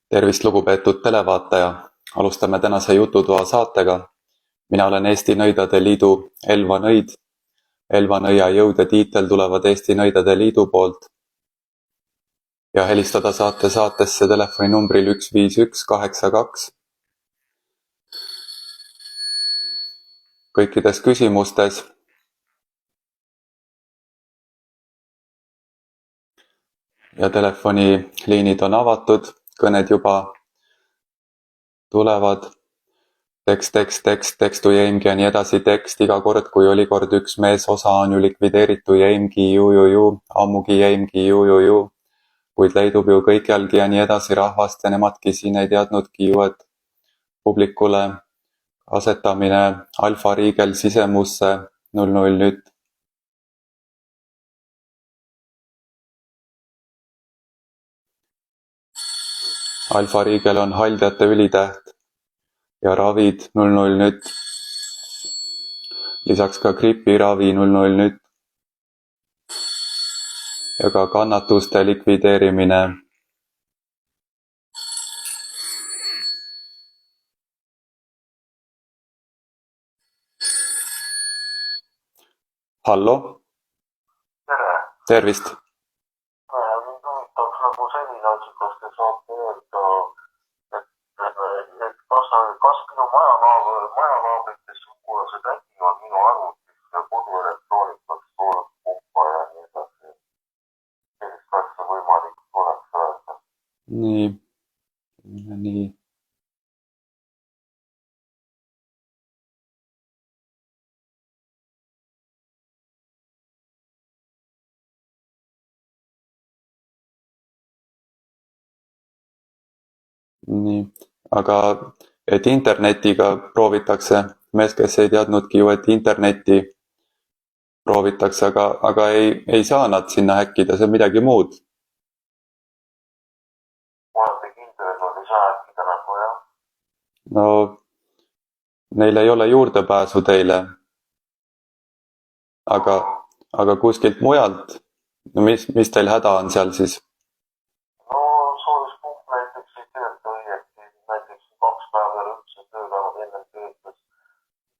Tervist, lugupeetud televaataja! Alustame tänase Jututoa saatega. Mina olen Eesti Nõidade Liidu Elva Nõid. Elva Nõia jõud ja tiitel tulevad Eesti Nõidade Liidu poolt. Ja helistada saate saatesse telefoninumbril 15182. Kõikides küsimustes ja telefoniliinid on avatud, kõned juba tulevad. Tekstu jäimgi ja nii edasi tekst iga kord, kui oli kord üks mees, osa on ju likvideeritu jäimgi ju, ammugi jäimgi ju, kuid leidub ju kõikjalgi ja nii edasi rahvast ja nemadki siin ei teadnudki ju, et publikule asetamine alfa riigel sisemusse 00 nüüd. Alfa riigel on haldjate ülitäht ja ravid 00 nüüd. Lisaks ka gripiravi 00 nüüd. Ja ka kannatuste likvideerimine. Hallo? Tere! Tervist! Mind huvitaks nagu selline asi, kas te saate öelda, et kas minu majanaabrites sugulased äkivad minu arvutisse koduelektroonikas soojapumpa ja nii edasi. Sellist asja võimalik oleks öelda. Nii. Nii, aga et internetiga proovitakse, mees, kes ei teadnudki ju, et internetti proovitakse, aga ei saa nad sinna häkkida, see on midagi muud. Olete kindel, et nad ei saa häkkida nagu, jah? No, neil ei ole juurdepääsu teile. Aga kuskilt mujalt, no mis teil häda on seal siis? No soojuspump näiteks ei tööta õieti, näiteks 2 päeva üldse tööpäevad enne töötas.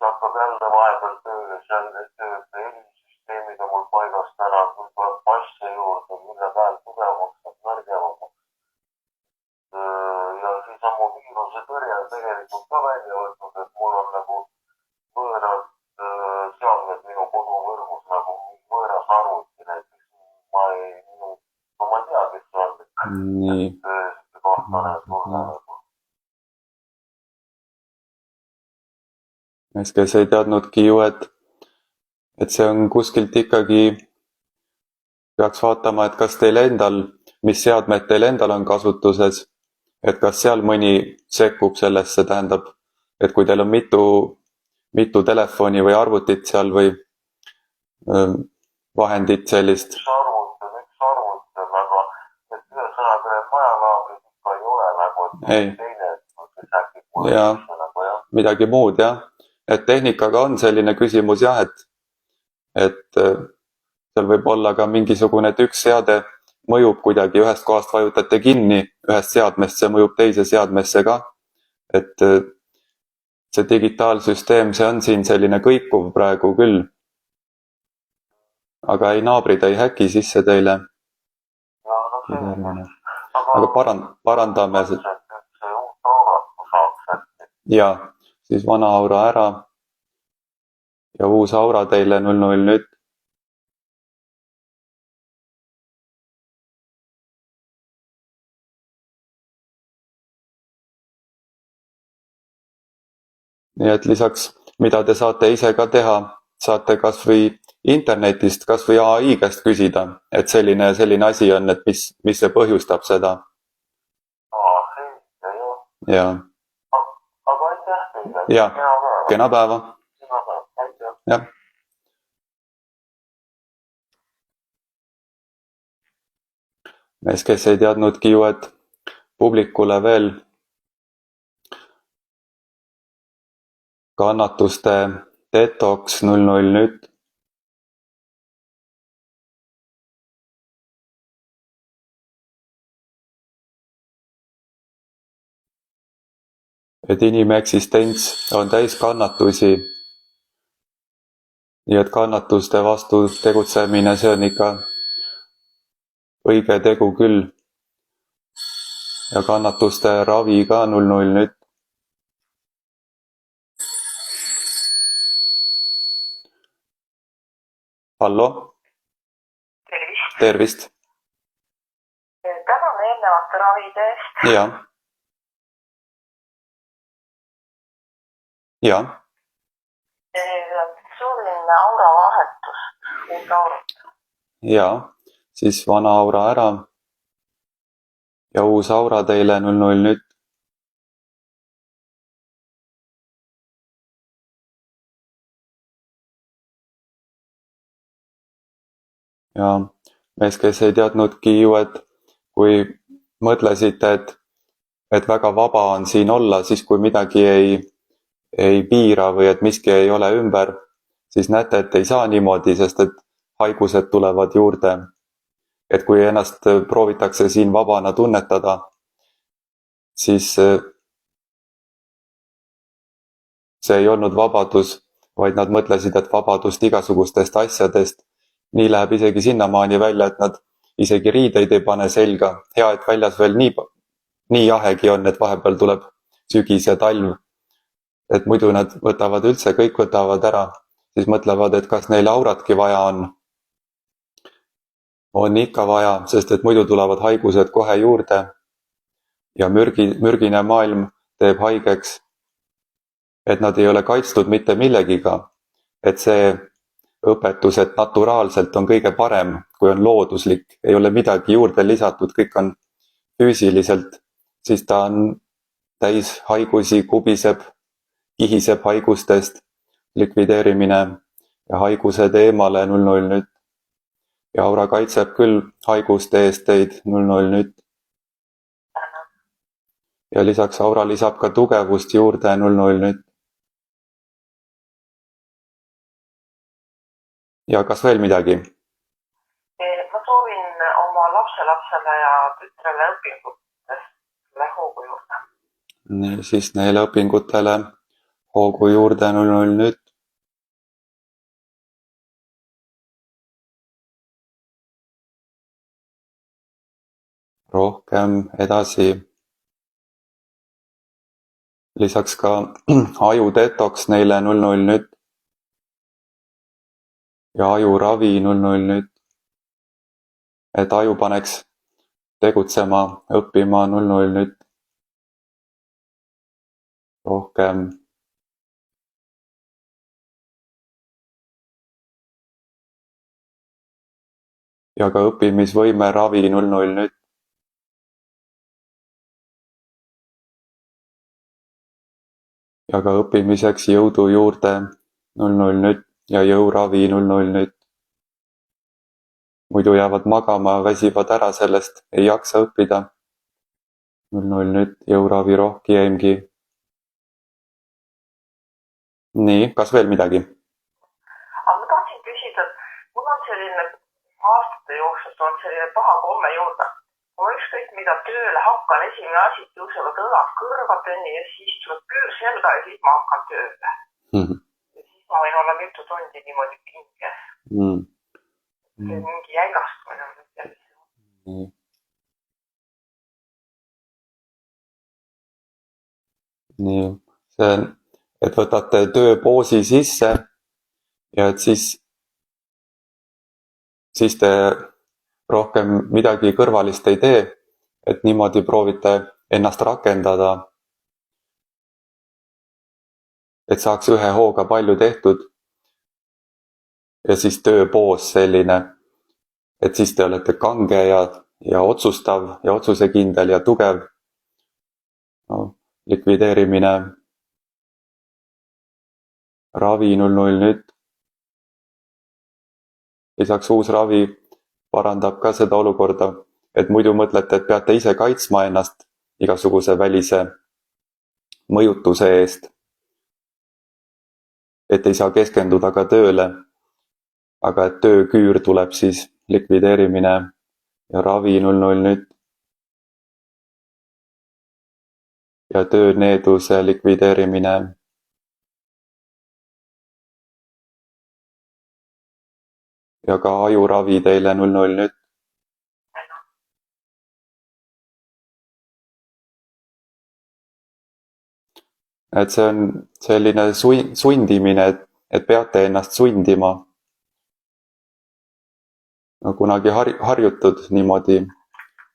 Hakkab jälle vahepeal tööle, jälle ei tööta, helisüsteemid on mul paigast ära, kui tuleb passe juurde, mille peal tugevamaks saab nõrgemaks. Ja siis on mu viiruse tõrje tegelikult ka välja võtnud, et mul on nagu võõrad seadmed minu koduvõrgus, nagu võõras arvuti näiteks. Ma ei tea, kes see on. Nii. Mees, kes ei teadnudki ju, et see on kuskilt ikkagi, peaks vaatama, et kas teil endal, mis seadmed teil endal on kasutuses, et kas seal mõni sekkub sellesse, tähendab, et kui teil on mitu telefoni või arvutit seal või vahendit sellist. Üks arvut, aga et ühesõnaga need majanaabrid ikka ei ole nagu, et teine, et äkki kuule nagu, jah. Midagi muud, jah. Et tehnikaga on selline küsimus, jah, et seal võib olla ka mingisugune, et üks seade mõjub kuidagi, ühest kohast vajutate kinni, ühest seadmest, see mõjub teise seadmesse ka. Et see digitaalsüsteem, see on siin selline kõikuv praegu küll. Aga ei, naabrid ei häki sisse teile. Aga parandame seda. Ja, siis vana aura ära ja uus aura teile 00 nüüd. Nii et lisaks, mida te saate ise ka teha, saate kas või internetist, kas või AI käest küsida, et selline asi on, et mis see põhjustab seda. Ja. Aga aitäh teile. Ja, kena päeva. Ja. Mees, kes ei teadnudki ju, et publikule veel kannatuste detox 00 nüüd. et inimeksistents on täis kannatusi. Nii et kannatuste vastu tegutsemine, see on ikka õige tegu küll. Ja kannatuste ravi ka 00 nüüd. Hallo? Tervist! Tervist! Tänan eelnevate ravide eest. Ja. Ja. Soovin aura vahetust, uut aurat. Ja, siis vana aura ära. Ja uus aura teile 00 nüüd. Ja mees, kes ei teadnudki ju, et kui mõtlesite, et väga vaba on siin olla, siis kui midagi ei piira või et miski ei ole ümber, siis näete, et ei saa niimoodi, sest et haigused tulevad juurde. Et kui ennast proovitakse siin vabana tunnetada, siis see ei olnud vabadus, vaid nad mõtlesid, et vabadust igasugustest asjadest. Nii läheb isegi sinnamaani välja, et nad isegi riideid ei pane selga. Hea, et väljas veel nii jahegi on, et vahepeal tuleb sügis ja talv. Et muidu nad võtavad üldse, kõik võtavad ära. Siis mõtlevad, et kas neil auratki vaja on. On ikka vaja, sest et muidu tulevad haigused kohe juurde. Ja mürgine maailm teeb haigeks. Et nad ei ole kaitstud mitte millegiga. Et see õpetus, et naturaalselt on kõige parem, kui on looduslik, ei ole midagi juurde lisatud, kõik on füüsiliselt, siis ta on täis haigusi, kubiseb, kihiseb haigustest, likvideerimine ja haigused eemale 00 nüüd. Ja aura kaitseb küll haiguste eest teid 00 nüüd. Ja lisaks aura lisab ka tugevust juurde 00 nüüd. Ja kas veel midagi? Ma soovin oma lapselapsele ja tütrele õpingutele hoogu juurde. Nii, siis neile õpingutele hoogu juurde 00 nüüd. Rohkem edasi. Lisaks ka aju detoks neile 00 nüüd. Ja aju ravi 00 nüüd. Et aju paneks tegutsema, õppima 00 nüüd. Rohkem. Ja ka õppimisvõime ravi 00 nüüd. Ja ka õppimiseks jõudu juurde 00 nüüd. Ja jõuravi 00 nüüd. Muidu jäävad magama, väsivad ära sellest, ei jaksa õppida. 00 nüüd, jõuravi rohki jäimgi. Nii, kas veel midagi? Aga ma tahtsin küsida, et mul on selline aastate jooksul on selline paha komme juurde. Kui ma ükskõik mida tööle hakkan, esimene asi tõusevad õlad kõrvadeni ja siis tuleb küür selga ja siis ma hakkan tööle. Ja siis ma võin olla mitu tundi niimoodi pinges. See mingi jäigastumine on nüüd. Nii, see on, et võtate tööpoosi sisse ja et siis te rohkem midagi kõrvalist ei tee, et niimoodi proovite ennast rakendada, et saaks ühe hooga palju tehtud. Ja siis tööpoos selline, et siis te olete kange ja otsustav ja otsusekindel ja tugev. No, likvideerimine, ravi 00 nüüd. Lisaks uus ravi parandab ka seda olukorda, et muidu mõtlete, et peate ise kaitsma ennast igasuguse välise mõjutuse eest. Et ei saa keskenduda ka tööle. Aga et tööküür tuleb siis likvideerimine ja ravi 00 nüüd. ja tööneeduse likvideerimine. Ja ka ajuravi teile 00 nüüd. Et see on selline sundimine, et peate ennast sundima. No kunagi harjutud niimoodi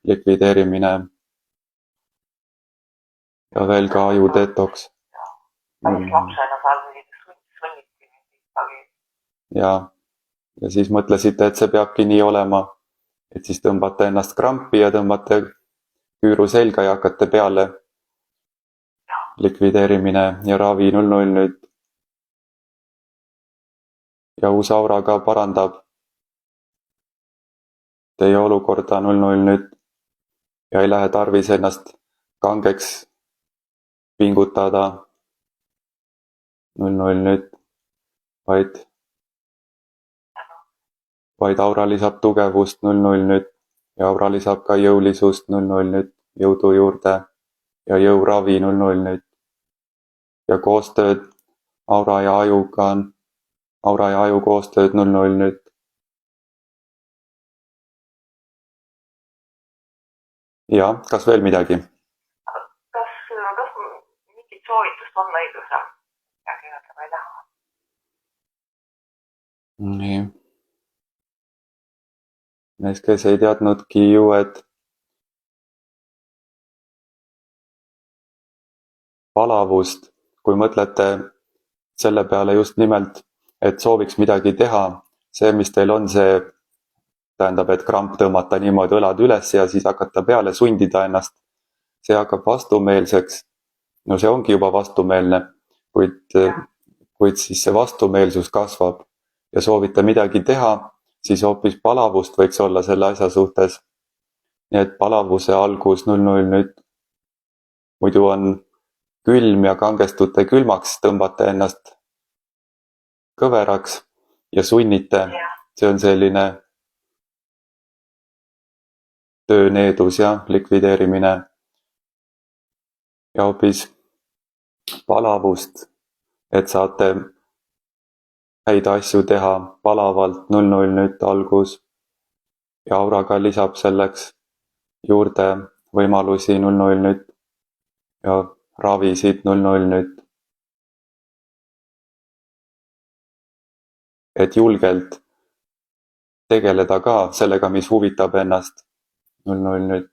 likvideerimine. Ja veel ka aju detoks. Lapsena seal sunniti ikkagi. Ja siis mõtlesite, et see peabki nii olema. Et siis tõmbate ennast krampi ja tõmbate küüru selga ja hakkate peale. Likvideerimine ja ravi 00 nüüd. Ja uus aura ka parandab teie olukorda 00 nüüd. Ja ei lähe tarvis ennast kangeks pingutada 00 nüüd, vaid aura lisab tugevust 00 nüüd ja aura lisab ka jõulisust 00 nüüd, jõudu juurde ja jõuravi 00 nüüd. Ja koostööd aura ja aju koostööd 00 nüüd. Ja, kas veel midagi? Kas mingit soovitust on õigusel? Midagi öelda või lähe? Nii. Neis, kes ei teadnudki ju, et palavust, kui mõtlete selle peale just nimelt, et sooviks midagi teha, see, mis teil on, see tähendab, et kramp tõmmata niimoodi õlad üles ja siis hakata peale, sundida ennast. See hakkab vastumeelseks. No see ongi juba vastumeelne, kuid siis see vastumeelsus kasvab ja soovite midagi teha, siis hoopis palavust võiks olla selle asja suhtes. Nii et palavuse algus 00 nüüd. Muidu on külm ja kangestute külmaks, tõmbate ennast kõveraks ja sunnite. See on selline tööneedus ja likvideerimine. Ja hoopis palavust, et saate häid asju teha palavalt 00 nüüd algus. Ja auraga lisab selleks juurde võimalusi 00 nüüd ja ravisid 00 nüüd. Et julgelt tegeleda ka sellega, mis huvitab ennast 00 nüüd.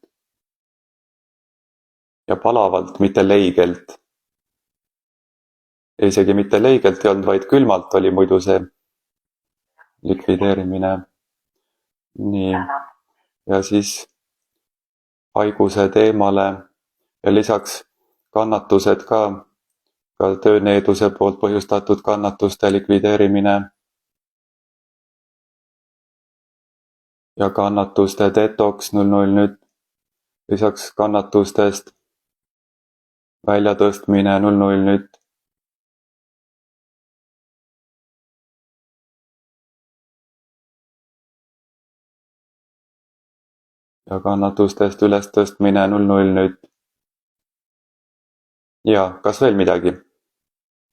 Ja palavalt, mitte leigelt. Isegi mitte leigelt ei olnud, vaid külmalt oli muidu see likvideerimine. Nii. Ja siis haiguse teemale ja lisaks kannatused ka tööneeduse poolt põhjustatud kannatuste likvideerimine ja kannatuste detoks 00 nüüd. Lisaks kannatustest väljatõstmine 00 nüüd. Ja kannatustest ülestõstmine 00 nüüd. Ja, kas veel midagi?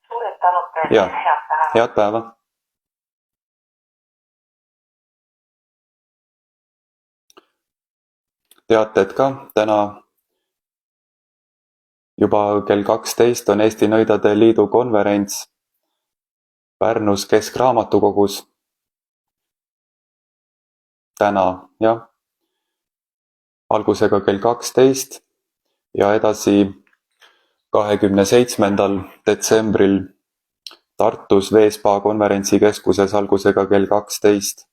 Suured tänud teile, head päeva. Head päeva. Teated ka, täna juba kell 12 on Eesti Nõidade Liidu konverents Pärnus Keskraamatukogus. Täna, jah. Algusega kell 12 ja edasi 27. detsembril Tartus Veespa konverentsikeskuses algusega kell 12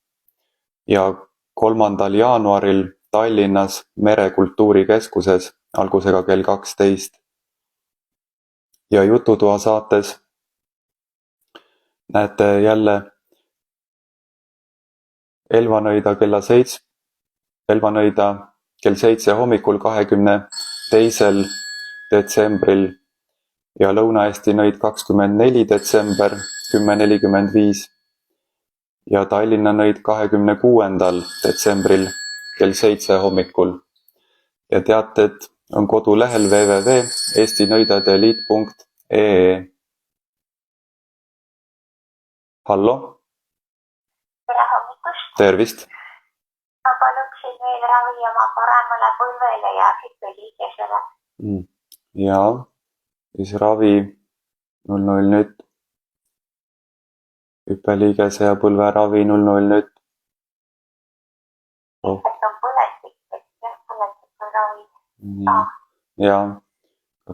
ja 3. jaanuaril Tallinnas Merekultuurikeskuses algusega kell 12. Ja Jututoa saates näete jälle Elvanõida kell 7 hommikul 22. detsembril ja Lõuna-Eesti nõid 24. detsember 10.45 ja Tallinna nõid 26. detsembril kell 7 hommikul. Ja teated on kodulehel www.eestinõidadeliit.ee. Hallo? Tere hommikust! Tervist! Ma paluksin veel ravi oma paremale põlvele ja hüppeliigesele. Jaa, siis ravi 00 nüüd. Hüppeliigese ja põlveravi 00 nüüd. Ilmselt on põletik, et jah, põletiku ravi. Jaa,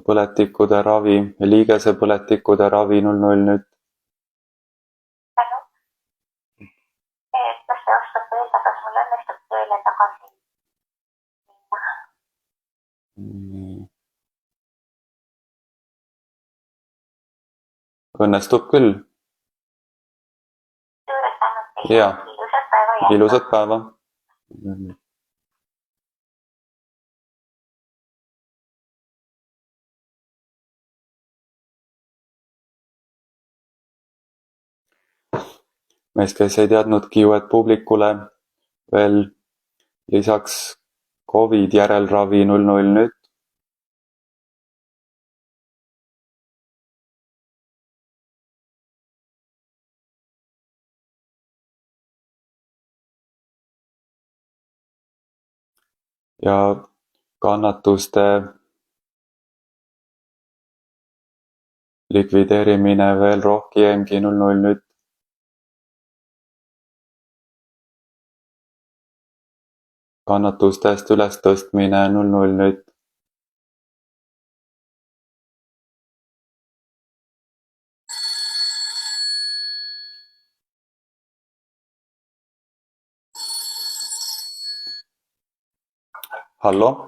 põletikude ravi ja liigese põletikude ravi 00 nüüd. Tänud. Kas te oskate öelda, kas mul õnnestub tööle tagasi minna? Õnnestub küll. Suured tänud teile. Jaa. Ilusat päeva jätku. Ilusat päeva. Mees, kes ei teadnudki ju, et publikule veel lisaks COVID järelravi 00 nüüd. Ja kannatuste likvideerimine veel rohkemgi 00 nüüd. Kannatustest ülestõstmine 00 nüüd. Hallo?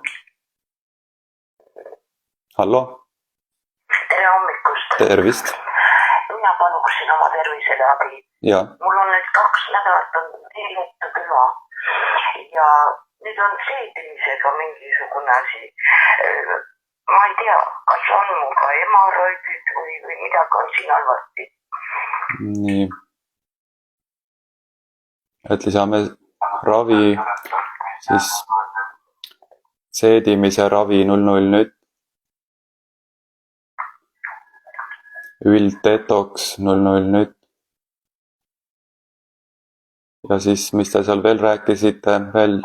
Hallo? Tere hommikust! Tervist! Mina paluksin oma tervisele abi. Jaa. Mul on nüüd 2 nädalat on eelõhtu püha ja nüüd on seedimisega mingisugune asi. Ma ei tea, kas on mul ka hemoroidid või midagi on siin halvasti. Nii. Et lisame ravi, siis seedimise ravi 00 nüüd. Ülddetoks 00 nüüd. Ja siis, mis te seal veel rääkisite, veel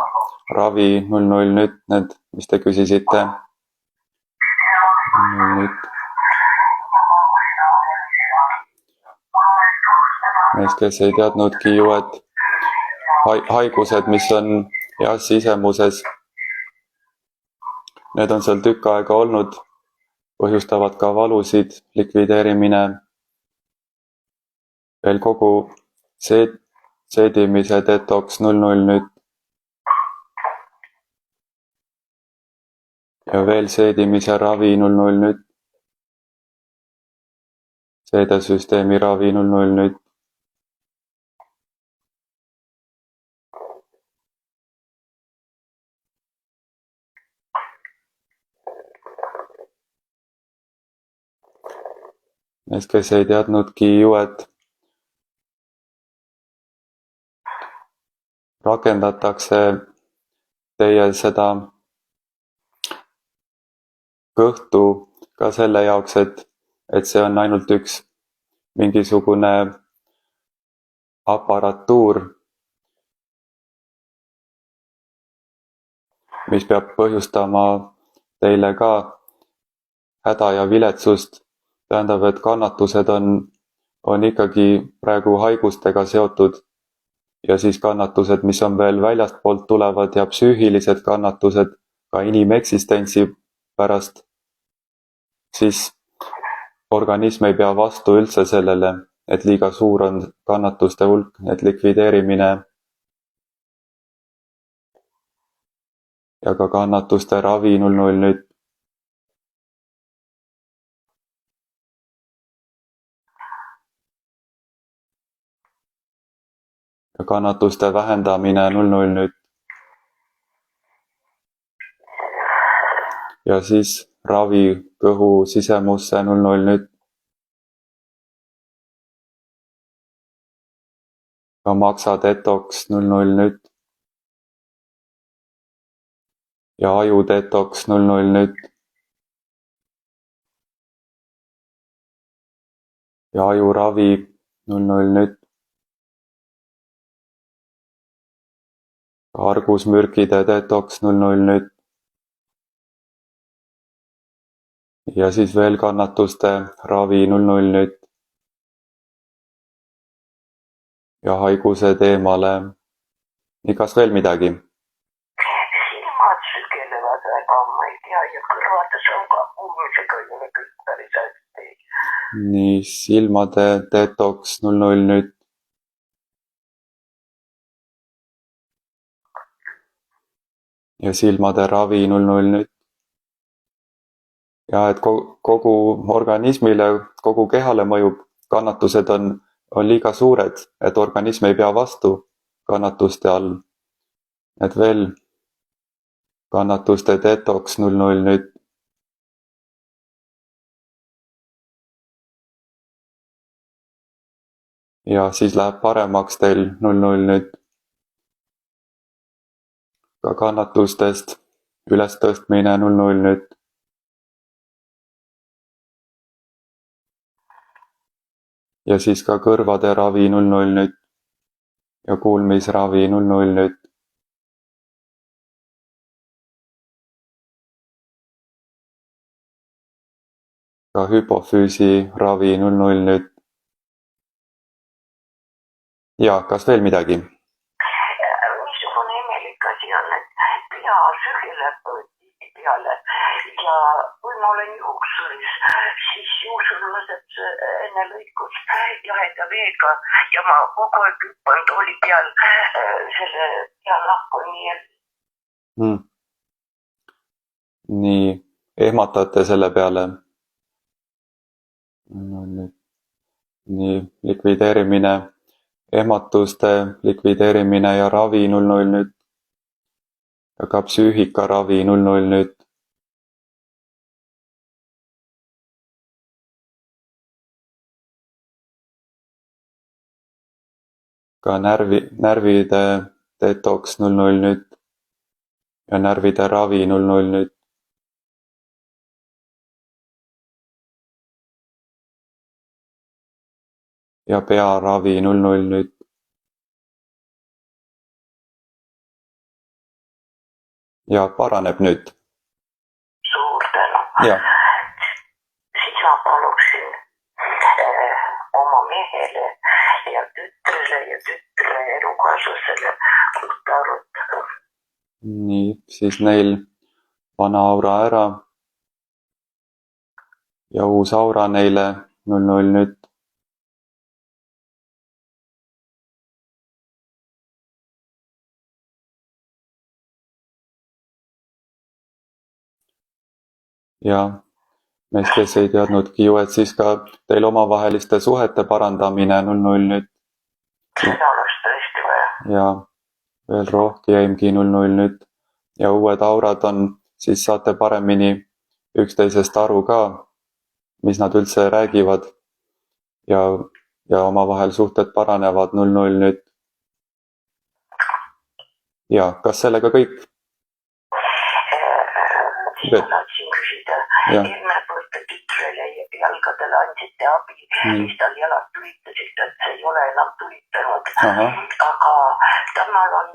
ravi 00 nüüd, need, mis te küsisite. 00 nüüd. Mees, kes ei teadnudki ju, et haigused, mis on jah sisemuses, need on seal tükk aega olnud, põhjustavad ka valusid, likvideerimine, veel kogu seedimise detoks 00 nüüd. Ja veel seedimise ravi 00 nüüd. Seedesüsteemi ravi 00 nüüd. Mees, kes ei teadnudki ju, et rakendatakse teie seda kõhtu ka selle jaoks, et see on ainult üks mingisugune aparatuur, mis peab põhjustama teile ka häda ja viletsust. Tähendab, et kannatused on ikkagi praegu haigustega seotud ja siis kannatused, mis on veel väljastpoolt tulevad ja psüühilised kannatused ka inimeksistentsi pärast, siis organism ei pea vastu üldse sellele, et liiga suur on kannatuste hulk, et likvideerimine ja ka kannatuste ravi 00 nüüd. Ja kannatuste vähendamine 00 nüüd. Ja siis ravi kõhu sisemusse 00 nüüd. Ka maksa detoks 00 nüüd. ja aju detoks 00 nüüd. ja ajuravi 00 nüüd. argusmürgide detoks 00 nüüd. ja siis veel kannatuste ravi 00 nüüd. ja haigused eemale. nii, kas veel midagi? silmad sügelevad väga, ma ei tea, ja kõrvades on ka kuulmisega ei ole kõik päris hästi. nii, silmade detoks 00 nüüd. ja silmade ravi 00 nüüd. ja et kogu organismile, kogu kehale mõjub, kannatused on liiga suured, et organism ei pea vastu kannatuste all. et veel kannatuste detoks 00 nüüd. ja siis läheb paremaks teil 00 nüüd. ka kannatustest ülestõstmine 00 nüüd. ja siis ka kõrvade ravi 00 nüüd. ja kuulmisravi 00 nüüd. ka hüpofüüsi ravi 00 nüüd. ja kas veel midagi? Niisugune imelik asi on, et pea sügeleb tihtipeale ja kui ma olen juuksuris, siis juuksur laseb enne lõikust jaheda veega ja ma kogu aeg hüppan tooli peal selle peanahku nii. nii, ehmatate selle peale. nii, likvideerimine, ehmatuste likvideerimine ja ravi 00 nüüd. ja ka psüühikaravi 00 nüüd. ka närvide detoks 00 nüüd. ja närvide ravi 00 nüüd. ja pearavi 00 nüüd. ja paraneb nüüd. Suur tänu. siis ma paluksin oma mehele ja tütre elukaaslasele uut arvut. nii, siis neil vana aura ära ja uus aura neile 00 nüüd. ja mees, kes ei teadnudki ju, et siis ka teil omavaheliste suhete parandamine 00 nüüd. seda oleks tõesti vaja. ja veel rohkemgi 00 nüüd. ja uued aurad on, siis saate paremini üksteisest aru ka, mis nad üldse räägivad. ja omavahel suhted paranevad 00 nüüd. ja kas sellega kõik? siis ma tahtsin küsida, eelmine kord tütrele ja jalgadele andsite abi, siis tal jalad tulitasid, et see ei ole enam tulitanud. aga tamal on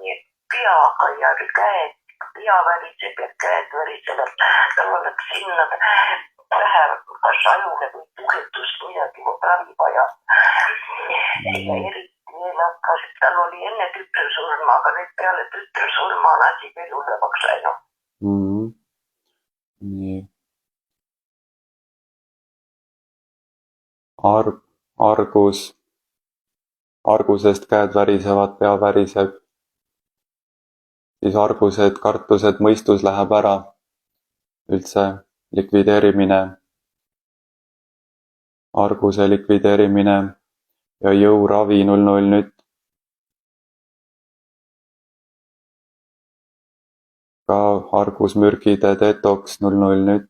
peaga ja käed, pea väriseb ja käed värisevad. tal oleks sinna vähe kas ajule või tugevdust midagi ravi vaja. ja eriti veel hakkas, tal oli enne tütre surma, aga nüüd peale tütre surma on asi veel hullemaks läinud. nii. argusest käed värisevad, pea väriseb. siis argused, kartused, mõistus läheb ära. üldse likvideerimine. arguse likvideerimine ja jõuravi 00 nüüd. ka argusmürgide detoks 00 nüüd.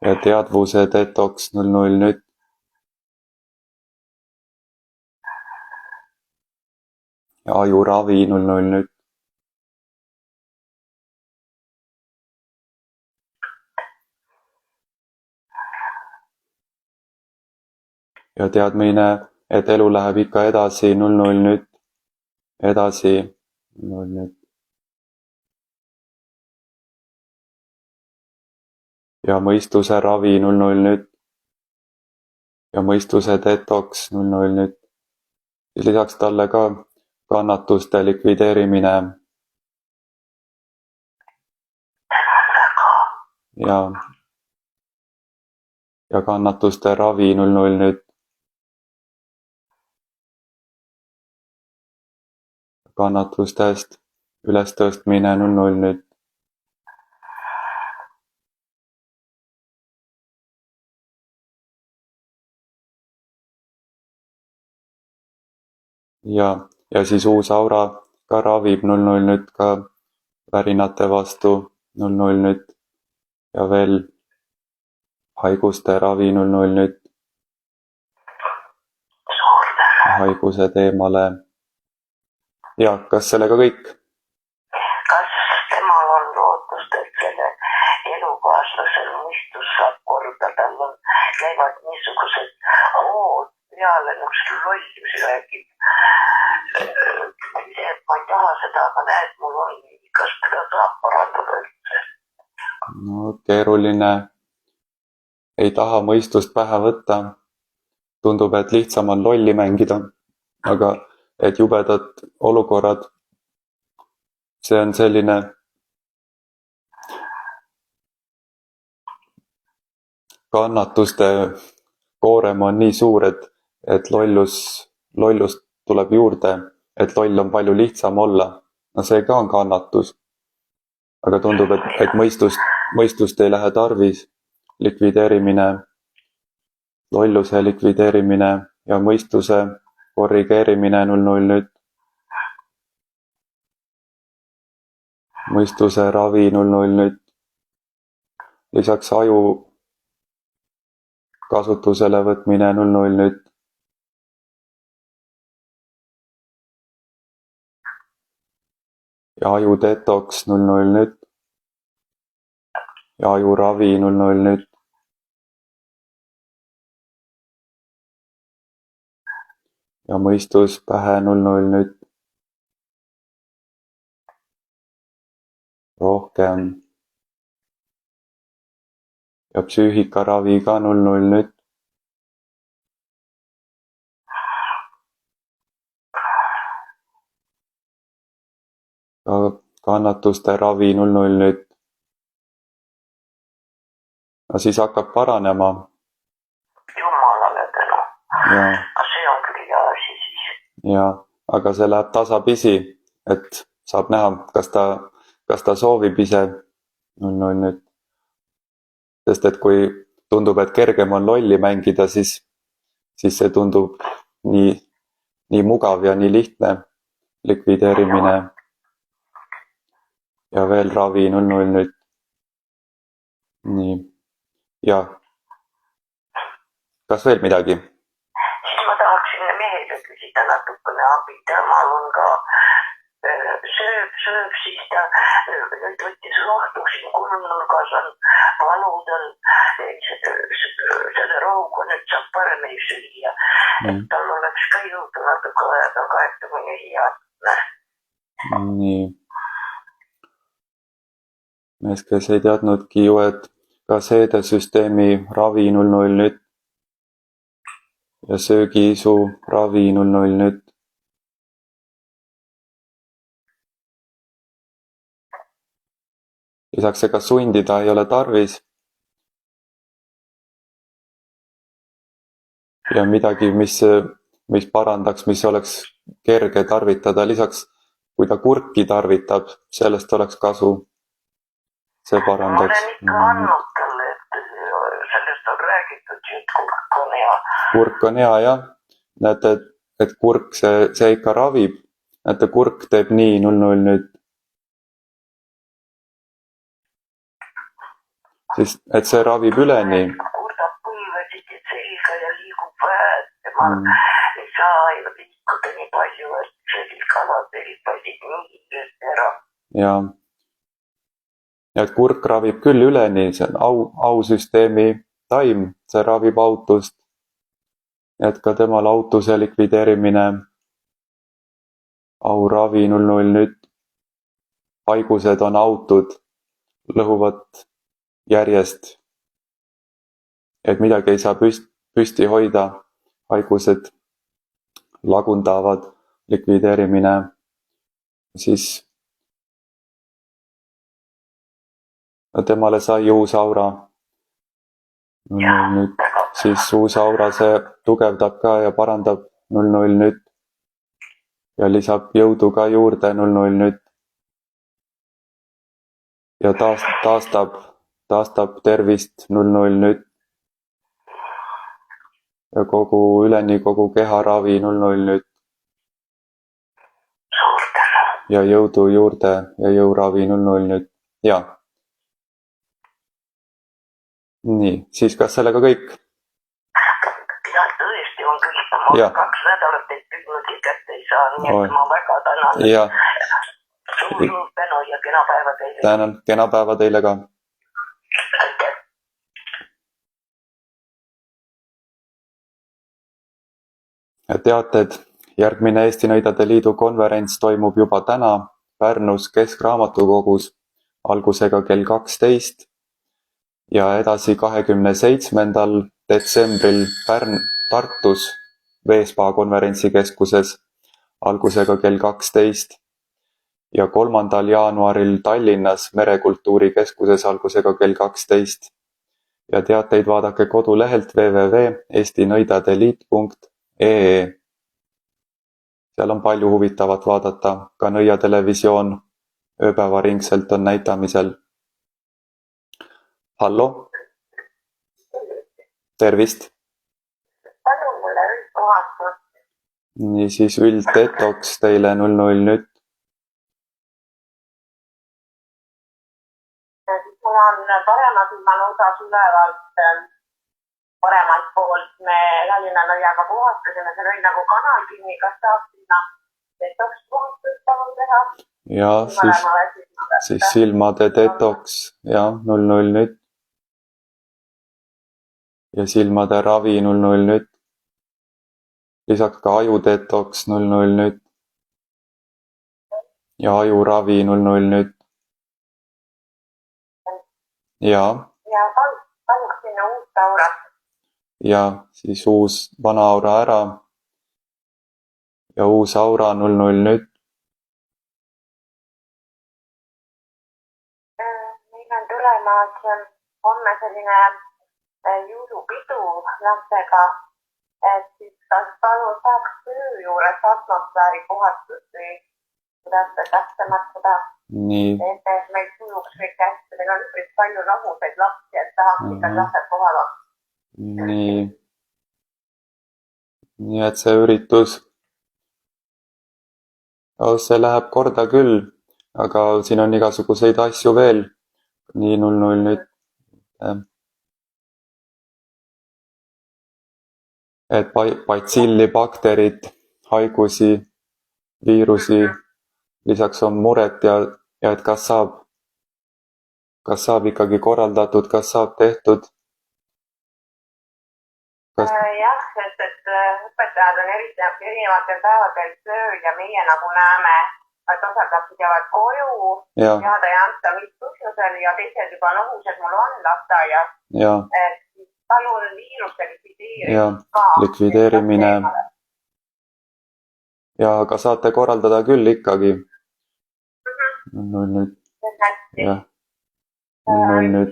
ja teadvuse detoks 00 nüüd. ja ajuravi 00 nüüd. ja teadmine, et elu läheb ikka edasi 00 nüüd, edasi 00 nüüd. ja mõistuse ravi 00 nüüd ja mõistuse detoks 00 nüüd. ja lisaks talle ka kannatuste likvideerimine ja kannatuste ravi 00 nüüd. kannatustest ülestõstmine 00 nüüd. ja siis uus aura ka ravib 00 nüüd ka värinate vastu 00 nüüd ja veel haiguste ravi 00 nüüd. haigused eemale. ja kas sellega kõik? Kas temal on lootust, et selle elukaaslasel mõistus saab korda, tal on, käivad niisugused hood peale, lollusi räägib. Ma ei taha seda, aga näed, mul on nii, kas seda saab parandada üldse? no keeruline. ei taha mõistust pähe võtta. tundub, et lihtsam on lolli mängida, aga et jubedad olukorrad, see on selline kannatuste koorem on nii suur, et lollust tuleb juurde, et loll on palju lihtsam olla. no see ka on kannatus. aga tundub, et mõistust ei lähe tarvis. likvideerimine, lolluse likvideerimine ja mõistuse korrigeerimine 00 nüüd. mõistuse ravi 00 nüüd. lisaks aju kasutusele võtmine 00 nüüd. ja aju detoks 00 nüüd. ja aju ravi 00 nüüd. ja mõistus pähe 00 nüüd. rohkem. ja psüühikaravi ka 00 nüüd. ka kannatuste ravi 00 nüüd. no siis hakkab paranema. Jumalale tänu. ja See on küll hea asi siis. ja, aga see läheb tasapisi, et saab näha, kas ta soovib ise 00 nüüd. Sest et kui tundub, et kergem on lolli mängida, siis see tundub nii mugav ja nii lihtne. likvideerimine ja veel ravi 00 nüüd. nii, ja kas veel midagi? Siis ma tahaksin mehele küsida natukene abi, temal on ka sööb, siis ta nüüd võttis rohtu, siin kolmnurgas on valudel, selle roogu nüüd saab paremini süüa, et tal oleks ka jõudu natuke aega kaetamine hea. nii. mees, kes ei teadnudki ju, et ka seedesüsteemi ravi 00 nüüd ja söögiisu ravi 00 nüüd. lisaks ega sundida ei ole tarvis. ja midagi, mis parandaks, mis oleks kerge tarvitada, lisaks kui ta kurki tarvitab, sellest oleks kasu. see parandaks. ma olen ikka andnud talle, et sellest on räägitud, et kurk on hea. kurk on hea, jah. näete, et kurk, see ikka ravib. näete, kurk teeb nii 00 nüüd. siis, et see ravib üleni. kurdab põlvesid selga ja liigub vähe, temal ei saa liikuda nii palju, et söödid kalad, veripasid, mingid söödi ära. ja et kurk ravib küll üleni, see on ausüsteemi taim, see ravib autust. Et ka temal autuse likvideerimine, auravi 00 nüüd, haigused on autud, lõhuvad järjest, et midagi ei saa püsti hoida, haigused lagundavad, likvideerimine, siis temale sai uus aura. Nüüd, siis uus aura, see tugevdab ka ja parandab 00 nüüd ja lisab jõudu ka juurde 00 nüüd ja taastab tervist 00 nüüd ja üleni kogu keha ravi 00 nüüd ja jõudu juurde ja jõuravi 00 nüüd ja nii, siis kas sellega kõik? Ja tõesti on kõik, ma 2 nädalat ei püüdnud ja kätte ei saa, nii et ma väga tänan. Ja. Suur tänu ja kena päeva teile. Tänan, kena päeva teile ka. Aitäh. Teated, järgmine Eesti Nõidade Liidu konverents toimub juba täna Pärnus Keskraamatukogus algusega kell 12 ja edasi 27. detsembril Tartus Veespa konverentsikeskuses algusega kell 12 ja 3. jaanuaril Tallinnas Merekultuurikeskuses algusega kell 12 ja teateid vaadake kodulehelt www.eestinõidadeliit.ee. Seal on palju huvitavat vaadata, ka Nõia televisioon ööpäevaringselt on näitamisel. Hallo? Tervist! Palun mulle üldkohast. Nii siis ülddetoks teile 00 nüüd. Mul on parema silmanuusas ülevalt paremalt poolt. Me Tallinna Nõiaga puhastasime, see oli nagu kanal kinni, kas saab sinna detoks puhastust palun teha? Ja siis silmade detoks ja 00 nüüd. Ja silmade ravi 00 nüüd. Lisaks ka aju detoks 00 nüüd. Ja aju ravi 00 nüüd. Ja paluks sinna uut aurat. Ja siis uus vana aura ära. Ja uus aura 00 nüüd. Meil on tulemas homme selline jõulupidu lastega, et siis kas palun saaks töö juures atmosfääri puhastust või kuidas te täpsemalt seda, et meil sujuks kõik hästi, meil on üpris palju nohuseid lapsi, et tahaks ikka lapsed kohal on. Nii et see üritus, see läheb korda küll, aga siin on igasuguseid asju veel, nii 00 nüüd. Et patsilli, bakterid, haigusi, viirusi, lisaks on muret ja et kas saab ikkagi korraldatud, kas saab tehtud. Jah, sest et õpetajad on erinevatel päevadel tööl ja meie nagu näeme, et osad lapsed jäävad koju, teada ei anta mis põhjusel ja teised juba nohused mul on lasteaias. Et palun viiruse likvideerimine. Ja aga saate korraldada küll ikkagi. 00 nüüd. Jah. 00 nüüd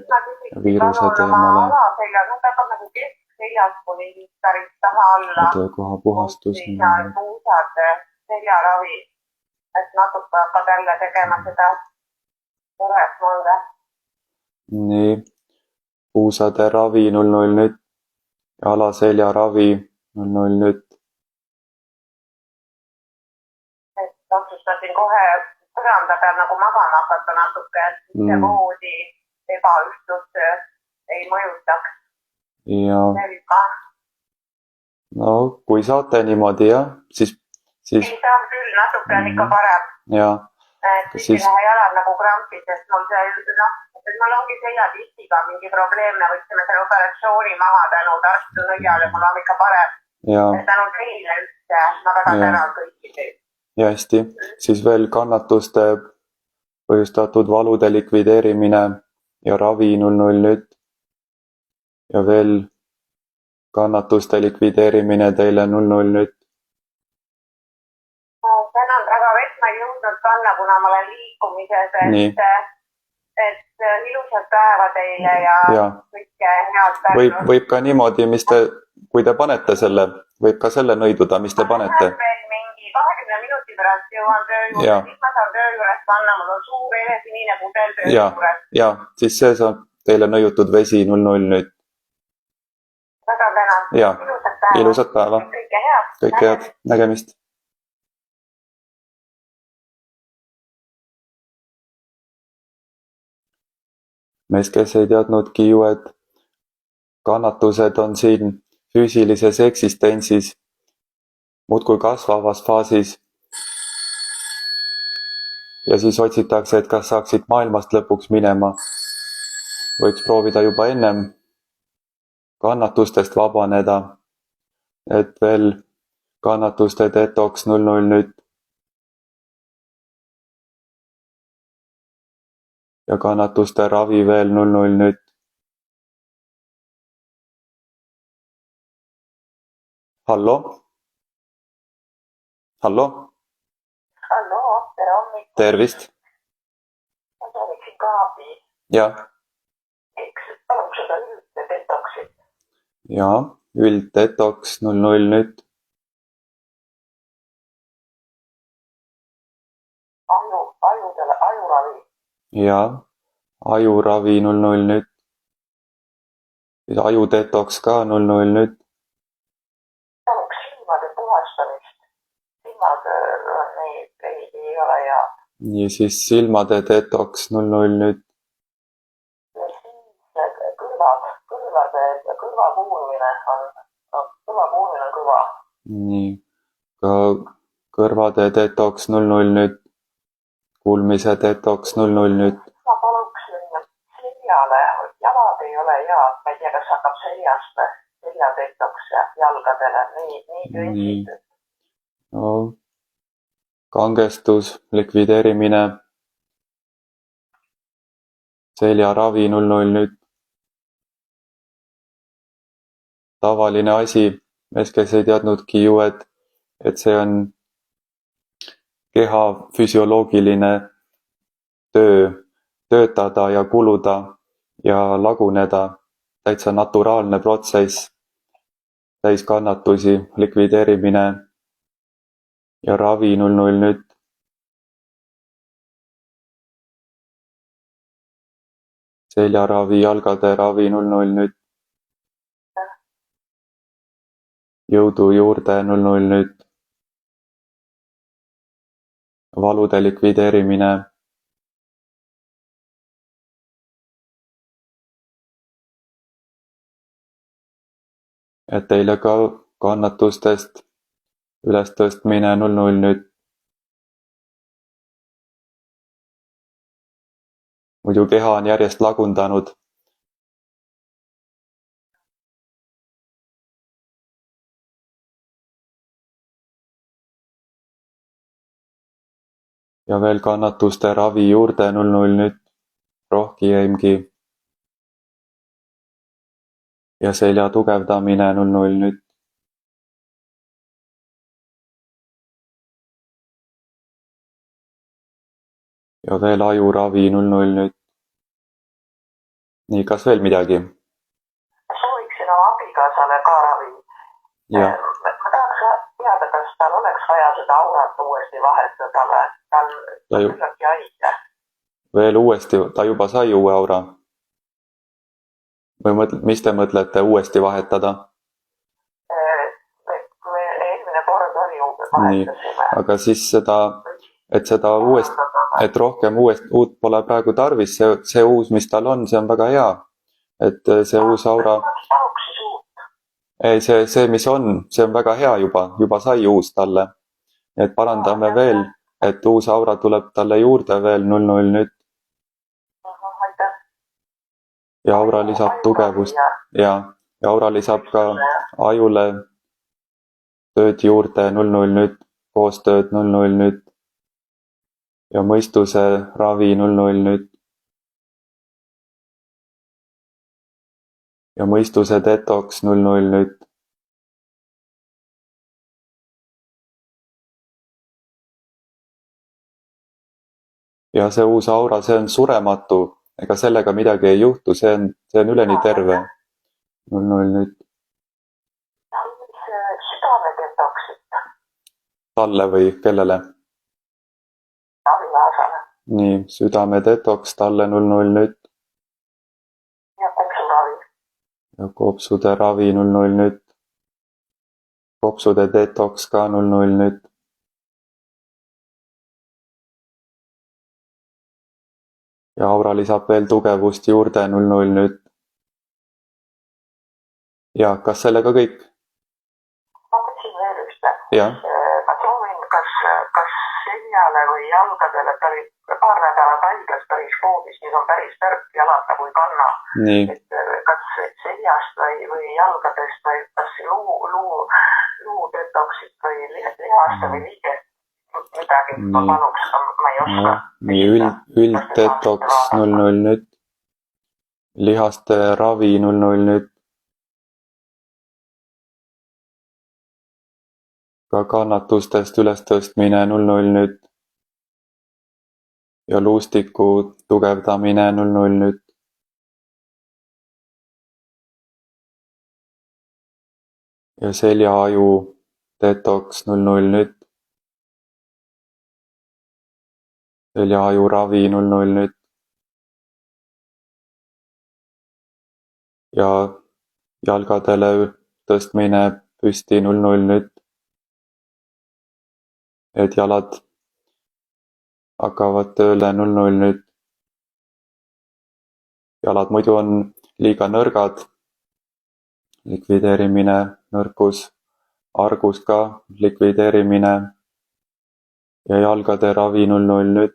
viiruse teemale. Seljas kuni päris taha alla. Koha puhastus. Puusad, seljaravi. Et natuke hakkab jälle tegema seda muret mulle. Nii. Puusade ravi 00 nüüd. Alaselja ravi 00 nüüd. Et otsustasin kohe põranda peal nagu magama hakata natuke, et see voodi ebaühtlus ei mõjutaks. Ja. No kui saate niimoodi jah, siis siis ei saa küll, natuke on ikka parem. ja Siis siis lähe jalad nagu krampid, sest mul see, mul ongi seljadistiga mingi probleem, me võtsime selle operatsiooni maha tänu Tartu nõiale, mul on ikka parem. ja Tänu teile üldse, ma väga Ja. tänan kõiki teid. ja hästi, siis veel kannatuste põhjustatud valude likvideerimine ja ravi 00 nüüd. Ja veel kannatuste likvideerimine teile 00 nüüd. Tänan väga, vett ma ei jõudnud panna, kuna ma olen liikumises, Nii. et ilusat päeva teile ja Ja kõike head Pärnus. võib ka niimoodi, kui te panete selle, võib ka selle nõiduda, mis te panete. Veel mingi 20 minuti pärast jõuan töö Ja. juurde, siis ma saan töö juures panna, mul on suur enesinine pudel töö Ja. juures. Ja siis see saab teile nõiutud vesi 00 nüüd. Väga tänan. Ja. Ilusat päeva. Ilusat päeva. Kõike head. Kõike head, nägemist. Mees, kes ei teadnudki ju, et kannatused on siin füüsilises eksistentsis muudkui kasvavas faasis. Ja siis otsitakse, et kas saaksid maailmast lõpuks minema. Võiks proovida juba ennem kannatustest vabaneda, et veel kannatuste detoks 00 nüüd. Ja kannatuste ravi veel 00 nüüd. Hallo? Hallo? Hallo, tere hommikul. Tervist. Ma sooviksin ka abi. Ja, Palun seda üldse detoksit. ja, ülddetoks 00 nüüd. Ajuravi. Ja, ajuravi 00 nüüd. Ajudetoks ka 00 nüüd. Paluks silmade puhastamist. Silmad ei ole hea. Ja siis silmade detoks 00 nüüd. Ja siis kõrvapuunumine on kõva. Nii, ka kõrvade detoks 00 nüüd. Kuulmise detoks 00 nüüd. Ma paluks seljale, jalad ei ole head, ma ei tea, kas hakkab seljast seljadetoks jalgadele, nii tünditud. No, kangestus, likvideerimine. Seljaravi 00 nüüd. Tavaline asi, mees, kes ei teadnudki ju, et see on keha füsioloogiline töö, töötada ja kuluda ja laguneda, täitsa naturaalne protsess, täis kannatusi, likvideerimine ja ravi 00 nüüd. Seljaravi, jalgade ravi 00 nüüd. Jõudu juurde 00 nüüd. Valude likvideerimine. Et teile ka kannatustest ülestõstmine 00 nüüd. Muidu keha on järjest lagundanud. Ja veel kannatuste ravi juurde 00 nüüd. Rohkiemgi. Ja selja tugevdamine 00 nüüd. Ja veel ajuravi 00 nüüd. Nii, kas veel midagi? Sooviksin oma abikaasale ka ravi. Ja. Ma tahaks teada, kas tal oleks vaja seda aurat uuesti vahetada või tal küllaltki haige. Veel uuesti, ta juba sai uue aura. Või mis te mõtlete uuesti vahetada? Me eelmine kord oli vahetasime. Aga siis seda uuesti, et rohkem uut pole praegu tarvis, see uus, mis tal on, see on väga hea. Et see uus aura... Ei, see, mis on, see on väga hea juba sai uus talle. et parandame veel, et uus aura tuleb talle juurde veel 00 nüüd aitäh. ja aura lisab tugevust ja aura lisab ka ajule tööd juurde 00 nüüd, koostööd 00 nüüd ja mõistuse ravi 00 nüüd ja mõistuse detoks 00 nüüd. Ja see uus aura, see on surematu, ega sellega midagi ei juhtu, see on üleni terve. 00 nüüd. Südamedetoksit. Talle või kellele? Ravilaasale. Nii, südame detoks talle 00 nüüd. Ja kopsuravi. Ja kopsude ravi 00 nüüd. Kopsude detoks ka 00 nüüd. Ja aura lisab veel tugevust juurde 00 nüüd. Ja, kas sellega kõik? Ma küsin veel ühte. Jah. Ma soovin, kas seljale või jalgadele, ta oli paar nädalat haiglas päris koodis, nüüd on päris nõrk jalad nagu ei kanna. Nii. Kas seljast või jalgadest või kas luu detoksid või lihaste või liigest midagi, ma paluks, ma ei oska. Nii, üld detoks 00 nüüd. Lihaste ravi 00 nüüd. Ka kannatustest ülestõstmine 00 nüüd. Ja luustiku tugevdamine 00 nüüd. Ja seljaaju detoks 00 nüüd. Seljaaju ravi 00 nüüd. Ja jalgadele tõstmine püsti 00 nüüd. Et jalad hakkavad tööle 00 nüüd. Jalad muidu on liiga nõrgad. Likvideerimine, nõrkus, argus ka, likvideerimine ja jalgade ravi 00 nüüd.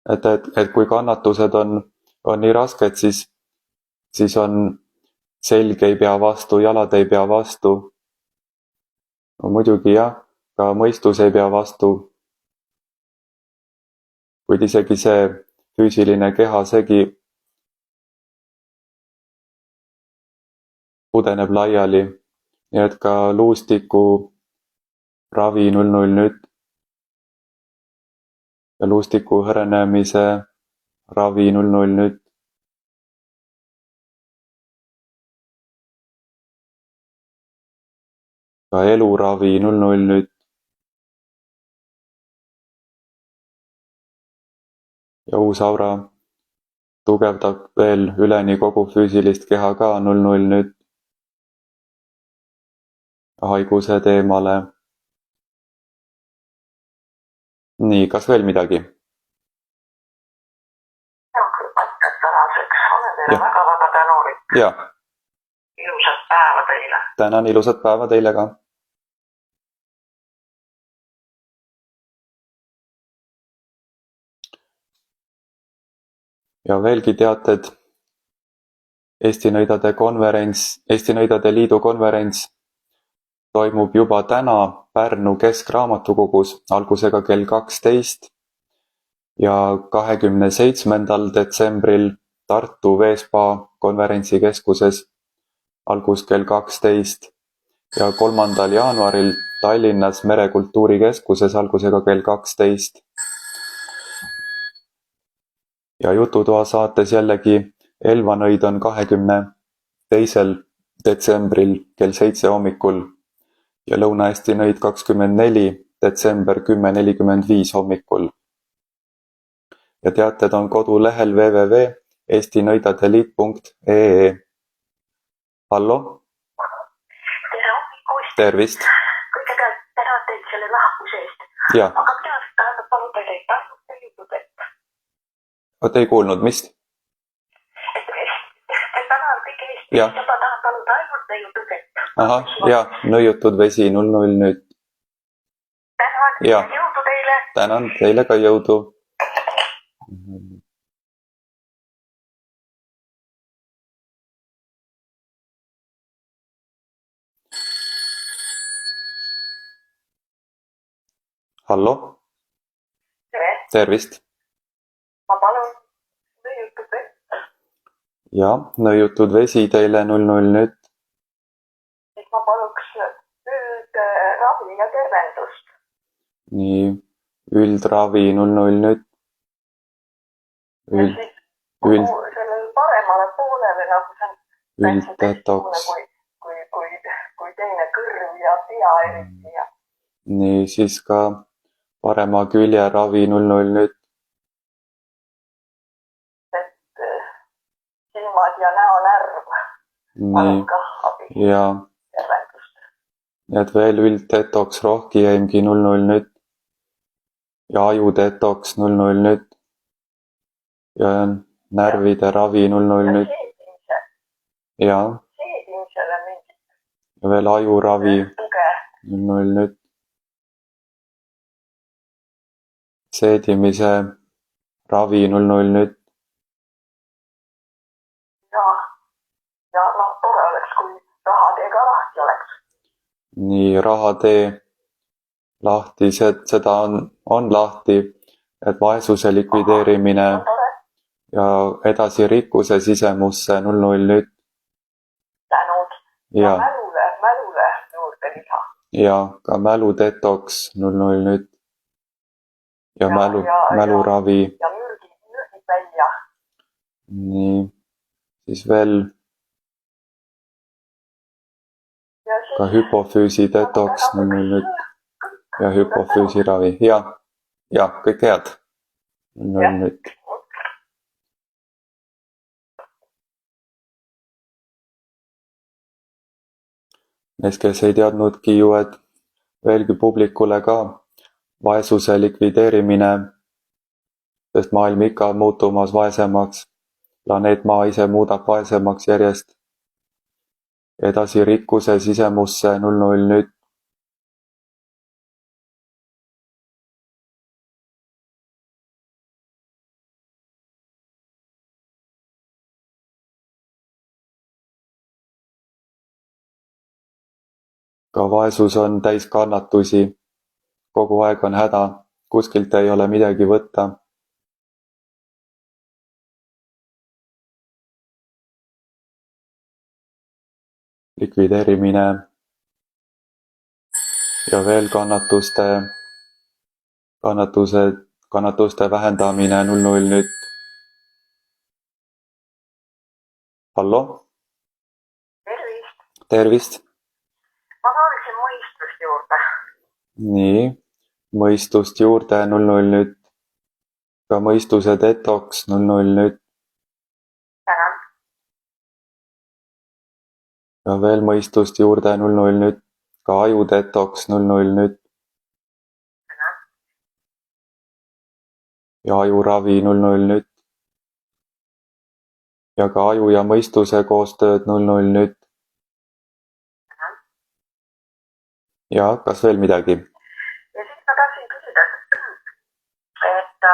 Et kui kannatused on nii rasked, siis on selg ei pea vastu, jalad ei pea vastu. No muidugi jah, ka mõistus ei pea vastu. Kuid isegi see füüsiline keha segi pudeneb laiali, nii et ka luustiku ravi 00 nüüd. Ja luustiku hõrenemise ravi 00 nüüd. Ka eluravi 00 nüüd. Ja uus aura tugevdab veel üleni kogu füüsilist keha ka 00 nüüd. Haigused eemale. Nii, kas veel midagi? Tänaseks olen teile väga tänulik. Ja. Ilusat päeva teile. Tänan, ilusat päeva teile ka. Ja veelgi teated. Eesti Nõidade Liidu konverents toimub juba täna Pärnu Keskraamatukogus algusega kell 12 ja 27. detsembril Tartu Veespa konverentsikeskuses algus kell 12 ja 3. jaanuaril Tallinnas Merekultuurikeskuses algusega kell 12. Ja jututoa saates jällegi Elvanõid on 22. detsembril kell 7 hommikul ja Lõuna-Eesti nõid 24. detsember 10:45 hommikul. Ja teated on kodulehel www.eestinõidadeliit.ee. Hallo? Tere hommikust! Tervist! Kõigepealt tänan teid selle lahkuse eest. Ja. Aga mina tahan paluda teid ainult sellitud, Oot, ei kuulnud, mis? tänan kõige eest, ma tahan paluda ainult neiu tõdet. ahah, ja, nõiutud vesi 00 nüüd. tänan, Ja. jõudu teile. Tänan teile ka jõudu. Hallo, tere, tervist. ma palun nõiutud vett, Ja, nõiutud vesi teile 00 nüüd. siis ma paluks nüüd ravi ja tervendust. Nii, üldravi 00 nüüd. Ja siis Üld, sellele paremale poolele nagu see on ülddetoks. kui teine kõrv ja pea eriti ja Nii, siis ka parema külje ravi 00 nüüd. et silmad ja näonärv Nii, palun kah abi ja tervendust. et veel ülddetoks rohkijäimgi 00 nüüd. Ja ajudetoks 00 nüüd. Ja närvide ravi 00 nüüd. Ja seedimisele mingit ja veel ajuravi tuge 00 nüüd. Seedimise ravi 00 nüüd. ja noh, tore oleks, kui rahatee ka lahti oleks. Nii, rahatee lahti, seda on lahti, et vaesuse likvideerimine Tore, ja edasi rikkuse sisemusse 00 nüüd. tänud. Ja, mälule juurde lisa. ja ka mäludetoks 00 nüüd. Ja mäluravi. Ja mürgid välja. Nii, siis veel Ja siis ka hüpofüüsi detoks 00 nüüd. Ja hüpofüüsiravi. Ja, kõik head. 00 nüüd. Neist, kes ei teadnudki ju, et veelgi publikule ka vaesuse likvideerimine, sest maailm ikka muutumas vaesemaks, planeet Maa ise muudab vaesemaks järjest, edasi rikkuse sisemusse 00 nüüd. Ka vaesus on täis kannatusi, kogu aeg on häda, kuskilt ei ole midagi võtta. Likvideerimine ja veel kannatuste vähendamine 00 nüüd. Hallo? tervist. Tervist! Ma sooviksin mõistust juurde. Nii, mõistust juurde 00 nüüd. Ka mõistuse detoks 00 nüüd. Tänan. Ja veel mõistust juurde 00 nüüd. Ka aju detoks 00 nüüd. Tänan. Ja ajuravi 00 nüüd. Ja ka aju ja mõistuse koostööd 00 nüüd. Ja kas veel midagi? Ja siis ma tahtsin küsida, et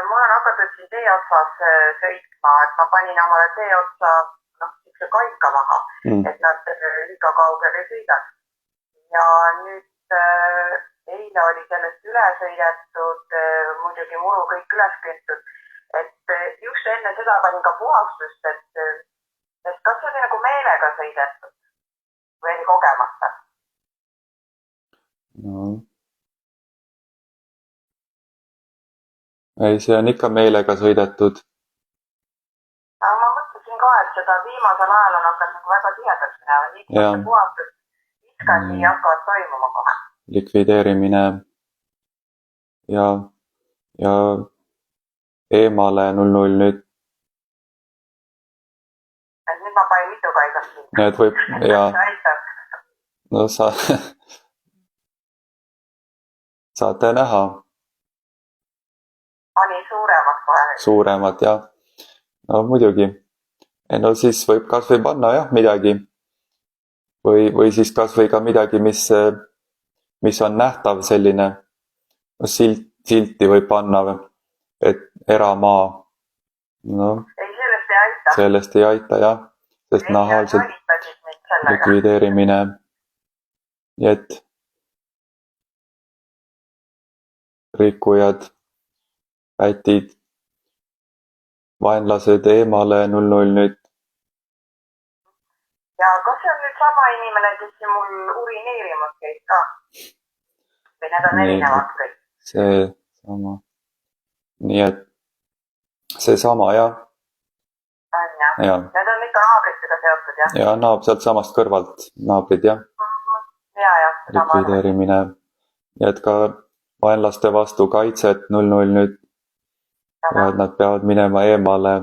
mul on hakatud siin tee otsas sõitma, et ma panin omale tee otsa siukse kaika maha, et nad liiga kaugele ei sõidaks. Ja nüüd eile oli sellest üle sõidetud, muidugi muru kõik üles köetud, et just enne seda panin ka puhastust, et kas see oli nagu meelega sõidetud või oli kogemata? No. Ei, see on ikka meelega sõidetud. Aga ma mõtlesin ka, et seda viimasel ajal on hakanud nagu väga tihedaks minema, nii kui see puhastus viskan, nii hakkavad toimuma kohe. Likvideerimine ja eemale 00 nüüd. Et nüüd ma panin mitu kaigast siin. Nii et võib, ja no saate näha. Pani suuremad kohe. Suuremad, jah. No muidugi. No siis võib kas või panna jah midagi. või siis kas või ka midagi, mis on nähtav selline, silti võib panna, et eramaa, noh, ei, sellest ei aita. sellest ei aita jah, sest nahaalselt Valitasid mind sellega. likvideerimine, nii et rikkujad, pätid, vaenlased eemale 00 nüüd. Ja kas see on nüüd sama inimene, kes siin mul urineerimas käib ka? Või need on erinevad kõik? See sama. Nii et see sama jah. On jah. Ja. Need on ikka naabritega seotud jah? Ja sealt samast kõrvalt naabrid jah. Ja, likvideerimine. Ja et ka vaenlaste vastu kaitset 00 nüüd. Ja et nad peavad minema eemale.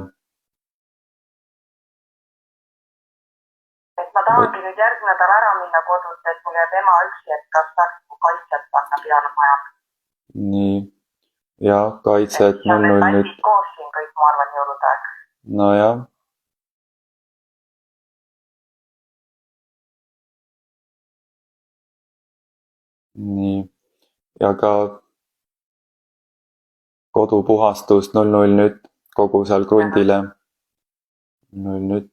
Et ma tahangi nüüd järgmine nädal ära minna kodust, et mul jääb ema üksi, et kas saaks kaitset panna peale maja. Nii. Ja kaitset 00 nüüd. Pätid koos siin kõik, ma arvan, jõulude aeg. No jah. Nii. Ja ka kodupuhastust 00 nüüd kogu seal krundile. 00 nüüd.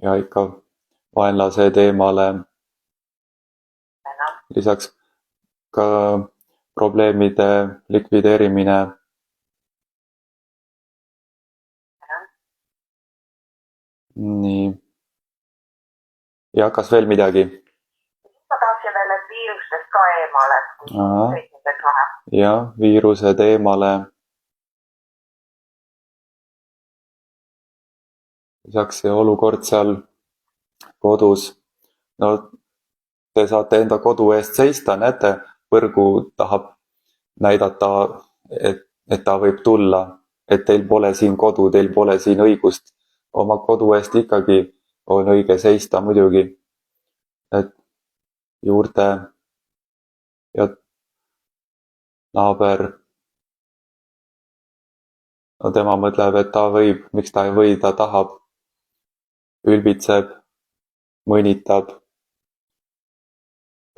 Ja ikka vaenlased eemale. Lisaks ka probleemide likvideerimine. Nii. Ja kas veel midagi? Ma tahtsin veel, et viirustest ka eemale. Ja viirused eemale. Lisaks see olukord seal kodus. No te saate enda kodu eest seista, näete, põrgu tahab näidata, et ta võib tulla, et teil pole siin kodu, teil pole siin õigust. Oma kodu eest ikkagi on õige seista muidugi, et juurte ja naaber, no tema mõtleb, et ta võib, miks ta ei või, ta tahab, ülbitseb, mõnitab,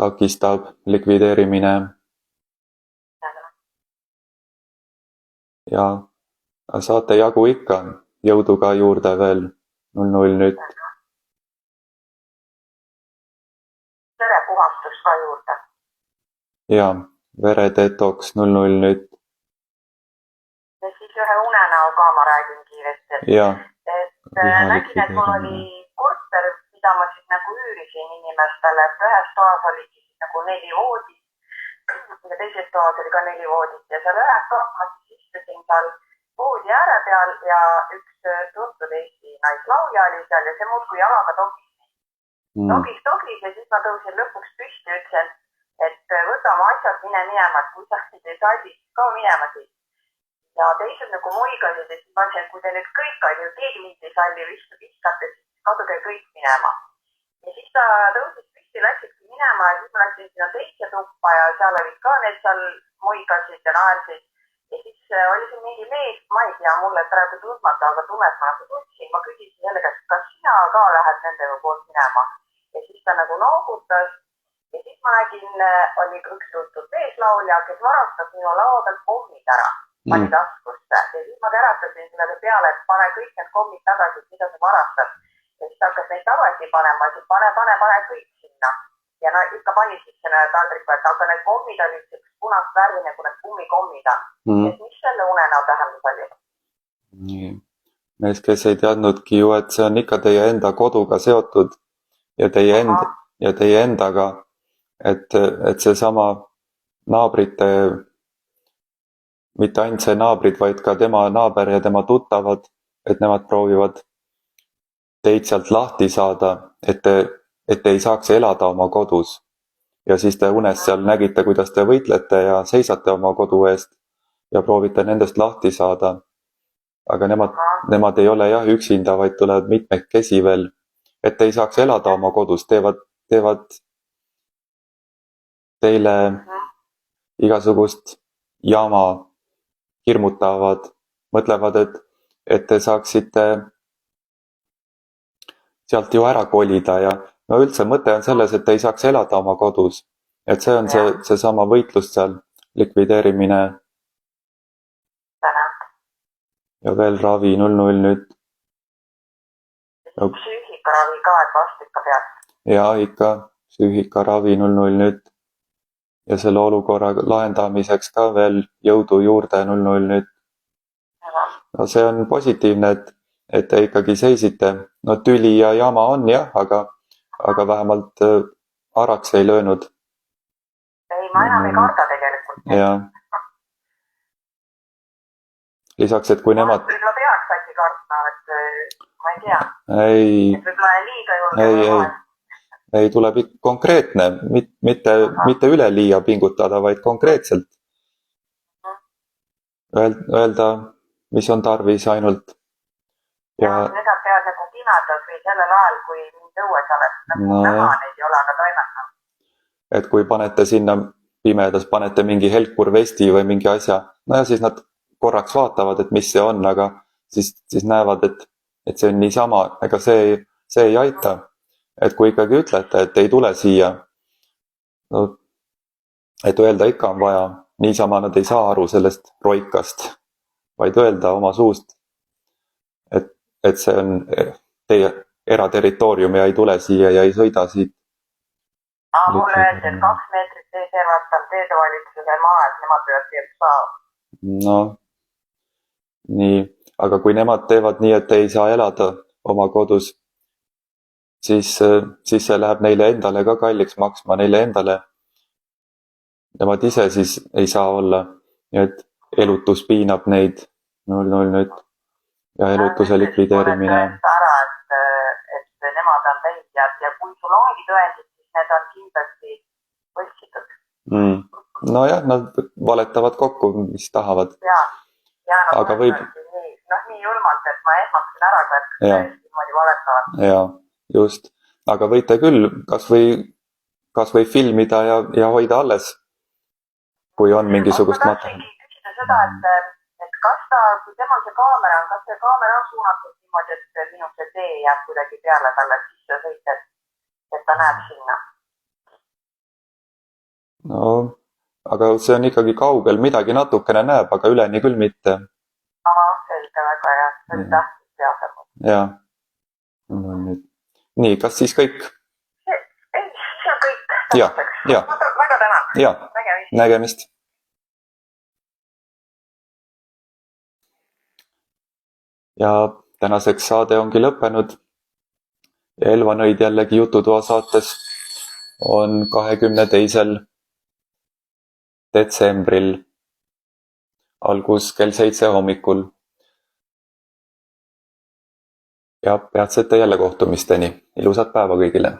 takistab, likvideerimine. Ja saate jagu ikka, jõudu ka juurde veel 00 nüüd. Verepuhastus ka juurde. Ja veredetoks 00 nüüd. Ja siis ühe unenäo ka ma räägin kiiresti. Ja. Et nägin, et mul oli korter, mida ma siis nagu üürisin inimestele, et ühes toas oli siis nagu 4 voodit ja teises toas oli ka 4 voodit ja seal ühes toas ma siis istusin seal voodi ääre peal ja üks tuntud Eesti naislaulja oli seal ja see muudkui jalaga togis ja siis ma tõusin lõpuks püsti ja ütlesin, et võta oma asjad, mine minema, et kui sa ei salli, ka minema siis. Ja teised nagu muigasid ja siis ma ütlesin, et kui te nüüd kõik on ju, keegi mind ei salli, viskate, siis kaduge kõik minema. Ja siis ta tõusis püsti, läksidki minema ja siis ma läksin sinna teise tuppa ja seal olid ka need seal muigasid ja naersid. Ja siis oli siin mingi mees, ma ei tea, mulle praegu tundmata, aga tunnet ma nagu tundsin. Ma küsisin selle käest, kas sina ka lähed nendega koos minema. Ja siis ta nagu noogutas. Ja siis ma nägin, oli üks tuntud meeslaulja, kes varastas minu laua pealt kommid ära. Pani taskusse. Ja siis ma teratasin sellele peale, et pane kõik need kommid tagasi, mida sa varastad. Ja siis ta hakkas neid tagasi panema, siis pane kõik sinna. Ja no ikka pani siis selle taldriku, et aga need kommid olid üks punast värvi, nagu need kummikommid on. Et mis selle unenäo tähendus oli? Nii. Mees, kes ei teadnudki ju, et see on ikka teie enda koduga seotud ja teie endaga, et see sama naabrite, mitte ainult see naabrid, vaid ka tema naaber ja tema tuttavad, et nemad proovivad teid sealt lahti saada, et te ei saaks elada oma kodus. Ja siis te unes seal nägite, kuidas te võitlete ja seisate oma kodu eest ja proovite nendest lahti saada. Aga nemad ei ole jah üksinda, vaid tulevad mitmekesi veel, et te ei saaks elada oma kodus, teevad teile igasugust jama, hirmutavad, mõtlevad, et te saaksite sealt ju ära kolida ja no üldse mõte on selles, et ei saaks elada oma kodus. Et see on seesama võitlus seal, likvideerimine tänan. ja veel ravi 00 nüüd. Psüühikaravi ka, et vastu ikka peaks. Ja ikka psüühikaravi 00 nüüd. Ja selle olukorra lahendamiseks ka veel jõudu juurde 00 nüüd. No see on positiivne, et te ikkagi seisite. No tüli ja jama on jah, aga vähemalt araks ei löönud. Ei, ma enam ei karda tegelikult. Ja. Lisaks, et kui nemad... Võib-olla peaks äkki kartma, et ma ei tea. Ei. Et võib-olla liiga julge. Ei, tuleb konkreetne, mitte üleliia pingutada, vaid konkreetselt. Öelda, mis on tarvis ainult. Ja need on peas nagu pimedas või sellel ajal, kui mind õues oleks. Näha neid ei ole, aga toimetan. Et kui panete sinna pimedas, panete mingi helkur vesti või mingi asja, no ja siis nad korraks vaatavad, et mis see on, aga siis näevad, et see on niisama, ega see ei aita. Et kui ikkagi ütlete, et ei tule siia, no, et öelda ikka on vaja, niisama nad ei saa aru sellest roikast, vaid öelda oma suust, et see on teie eraterritoorium ja ei tule siia ja ei sõida siit. Mulle öeldi, et 2 meetrit seeservast on teedevalitsusel maa, et nemad võivad teed saa. No, nii, aga kui nemad teevad nii, et ei saa elada oma kodus, siis see läheb neile endale ka kalliks maksma, neile endale. Nemad ise siis ei saa olla, nii et elutus piinab neid 00 nüüd ja elutuse likvideerimine. Ära, et nemad on täitjad ja kui sul ongi tõendid, siis need on kindlasti võltsitud. No jah, nad valetavad kokku, mis tahavad. Aga võib... nii julmalt, et ma ehmaksin ära, et niimoodi valetavad. Ja, just. Aga võite küll kas või filmida ja hoida alles, kui on mingisugust materjali. Ma tahtsingi küsida seda, et kas kui temal see kaamera on, kas see kaamera on suunatud niimoodi, et minu see tee jääb kuidagi peale talle sisse sõites, et ta näeb sinna? No, aga see on ikkagi kaugel, midagi natukene näeb, aga üleni küll mitte. Selge, väga hea. See on tähtis teada. Ja. Nii, kas siis kõik? Ei, see on kõik. Ja. Väga tänan. Ja, nägemist. Ja tänaseks saade ongi lõppenud. Ja Elva Nõid jällegi Jututoa saates on 22. detsembril algus kell 7 hommikul. Ja peatsete jälle kohtumisteni. Ilusat päeva kõigile!